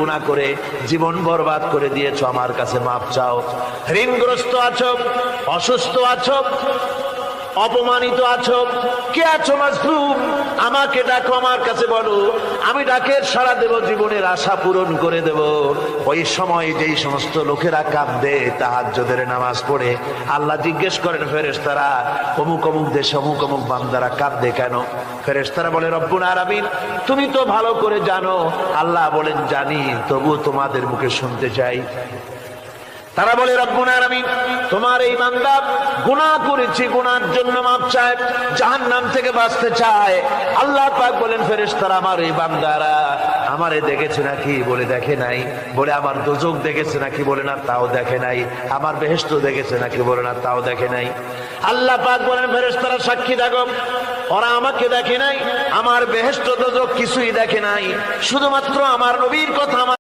গুনাহ করে জীবন বরবাদ করে দিয়েছো, আমার কাছে মাপ চাও। ঋণগ্রস্ত আছো, অসুস্থ আছো, অপমানিত আছো, কে আছো মাজলুম, আমাকে ডাকো, আমার কাছে বলো, আমি ডাকের সাড়া দেব, জীবনের আশা পূরণ করে দেব। ওই সময় যেই সমস্ত লোকেরা কাঁদে তাহাজ্জুদের নামাজ পড়ে, আল্লাহ জিজ্ঞেস করেন ফেরেশতারা, অমুক অমুক দেশে অমুক অমুক বান্দারা কাঁদে কেন? ফেরেশতারা বলে, রব্বুল আলামিন তুমি তো ভালো করে জানো। আল্লাহ বলেন, জানি, তবু তোমাদের মুখে শুনতে চাই। তারা বলে, রব্বুল আলামিন তোমার এই বান্দা গুনাহ করেছে, গুনার জন্য মাপ চায়, জাহান্নাম থেকে বাঁচতে চায়। আল্লাহ পাক বলেন, ফেরেশতারা আমার এই বান্দারা আমারে দেখেছে নাকি? বলে দেখে নাই। বলে আমার দোজখ দেখেছে নাকি? বলে না, তাও দেখে নাই। আমার বেহেশত দেখেছে নাকি? বলে না, তাও দেখে নাই। আল্লাহ পাক বলেন, ফেরেশতারা সাক্ষী থাকো, ওরা আমাকে দেখে নাই, আমার বেহেশত দোজখ কিছুই দেখে নাই, শুধুমাত্র আমার নবীর কথা, আমার